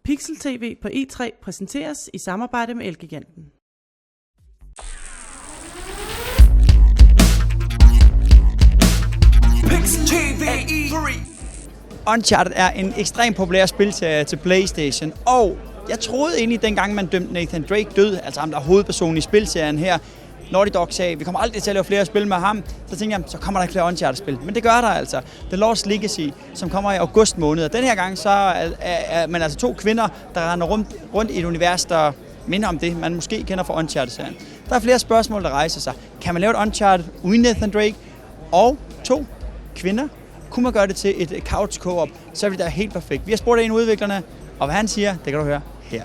Pixel TV på E3 præsenteres i samarbejde med Elgiganten. Pixel TV E3. Uncharted er en ekstremt populær spilserie til PlayStation, og jeg troede egentlig dengang man dømte Nathan Drake død, altså ham der er hovedpersonen i spilserien her, Naughty Dog sagde, vi kommer aldrig til at lave flere spil med ham, så tænkte jeg, så kommer der ikke flere Uncharted-spil. Men det gør der altså. The Lost Legacy, som kommer i august måned. Og den her gang så er man altså to kvinder, der render rundt i et univers, der minder om det, man måske kender fra Uncharted-serien. Der er flere spørgsmål, der rejser sig. Kan man lave et Uncharted uden Nathan Drake? Og to kvinder. Kunne man gøre det til et couch co-op, så er det da helt perfekt. Vi har spurgt en af udviklerne, og hvad han siger, det kan du høre her.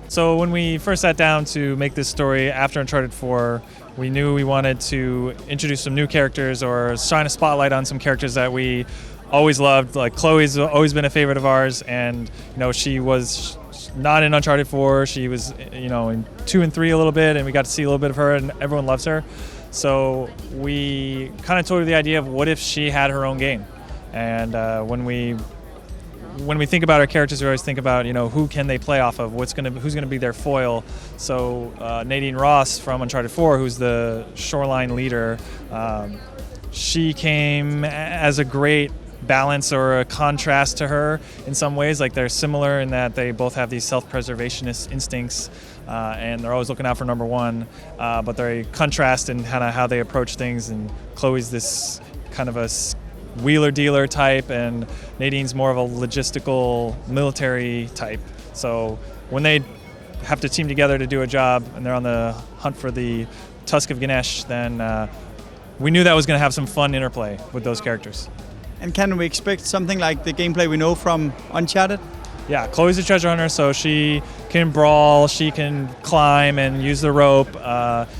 So when we first sat down to make this story after Uncharted 4, we knew we wanted to introduce some new characters or shine a spotlight on some characters that we always loved. Like Chloe's always been a favorite of ours, and she was not in Uncharted 4. She was in 2 and 3 a little bit, and we got to see a little bit of her, and everyone loves her. So we kind of toyed with the idea of what if she had her own game, and when we think about our characters, we always think about, who can they play off of? Who's gonna be their foil? So Nadine Ross from Uncharted 4, who's the shoreline leader, she came as a great balance or a contrast to her in some ways. Like they're similar in that they both have these self-preservationist instincts, and they're always looking out for number one. But they're a contrast in kind of how they approach things. And Chloe's this kind of a wheeler-dealer type, and Nadine's more of a logistical military type. So when they have to team together to do a job and they're on the hunt for the Tusk of Ganesh, then we knew that was going to have some fun interplay with those characters. And can we expect something like the gameplay we know from Uncharted? Yeah, Chloe's a treasure hunter, so she can brawl, she can climb and use the rope,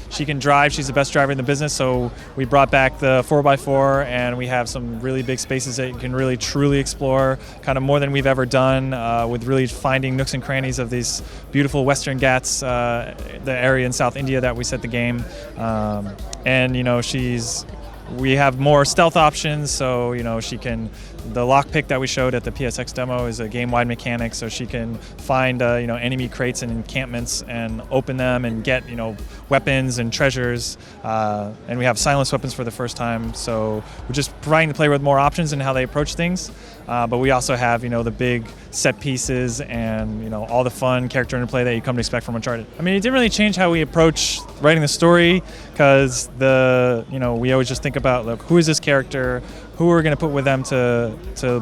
she can drive, she's the best driver in the business, so we brought back the 4x4 and we have some really big spaces that you can really truly explore, kind of more than we've ever done, with really finding nooks and crannies of these beautiful Western Ghats, the area in South India that we set the game, and we have more stealth options, so she can. The lockpick that we showed at the PSX demo is a game-wide mechanic, so she can find enemy crates and encampments and open them and get weapons and treasures. And we have silenced weapons for the first time, so we're just providing the player with more options in how they approach things. But we also have the big set pieces and all the fun character interplay that you come to expect from Uncharted. I mean, it didn't really change how we approach writing the story, because we always just think about who is this character, who are we going to put with them to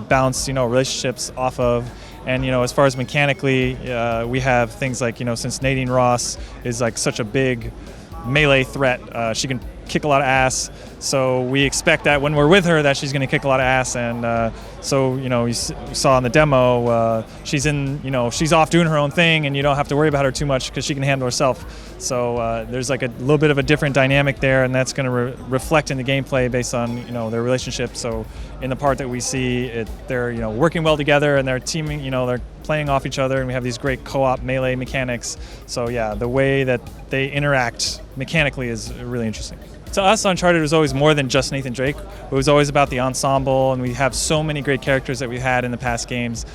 bounce relationships off of. And as far as mechanically, we have things like since Nadine Ross is like such a big melee threat, she can kick a lot of ass, so we expect that when we're with her that she's going to kick a lot of ass. And so you saw in the demo, she's off doing her own thing, and you don't have to worry about her too much because she can handle herself. So there's like a little bit of a different dynamic there, and that's going to reflect in the gameplay based on their relationship. So in the part that we see it, they're working well together and they're teaming, they're playing off each other, and we have these great co-op melee mechanics. So yeah, the way that they interact mechanically is really interesting. To us, Uncharted was always more than just Nathan Drake. It was always about the ensemble, and we have so many great characters that we've had in the past games.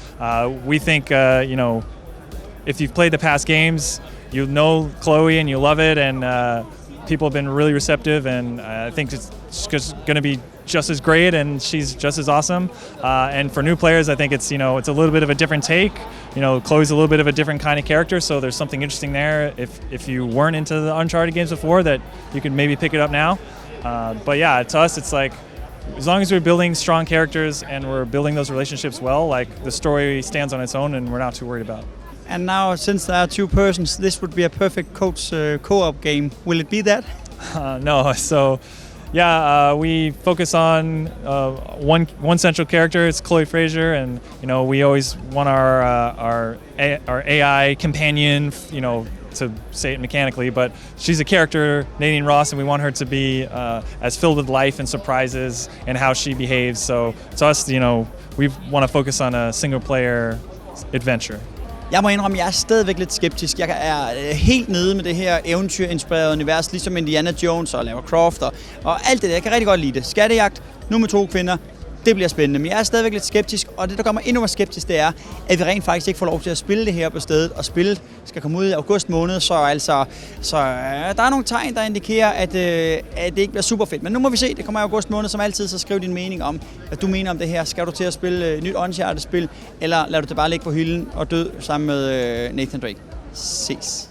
We think, if you've played the past games, you know Chloe and you love it, and people have been really receptive, and I think it's just going to be just as great, and she's just as awesome. And for new players, I think it's it's a little bit of a different take. Chloe's a little bit of a different kind of character, so there's something interesting there. If you weren't into the Uncharted games before, that you could maybe pick it up now. But yeah, to us, it's like, as long as we're building strong characters and we're building those relationships well, like the story stands on its own, and we're not too worried about it. And now, since there are two persons, this would be a perfect coach co-op game. Will it be that? No. So, yeah, we focus on one central character. It's Chloe Fraser, and we always want our AI companion, to say it mechanically, but she's a character, Nadine Ross, and we want her to be as filled with life and surprises and how she behaves. So to us, we want to focus on a single-player adventure. Jeg må indrømme, jeg er stadigvæk lidt skeptisk. Jeg er helt nede med det her eventyrinspirerede univers, ligesom Indiana Jones og Lara Croft og alt det der. Jeg kan rigtig godt lide det. Skattejagt, nu med to kvinder. Det bliver spændende, men jeg er stadigvæk lidt skeptisk, og det, der gør mig endnu mere skeptisk, det er, at vi rent faktisk ikke får lov til at spille det her på stedet, og spillet skal komme ud i august måned, så der er nogle tegn, der indikerer, at det ikke bliver super fedt. Men nu må vi se, det kommer i august måned, som altid, så skriv din mening om, hvad du mener om det her. Skal du til at spille et nyt Uncharted-spil, eller lader du det bare ligge på hylden og død sammen med Nathan Drake? Ses.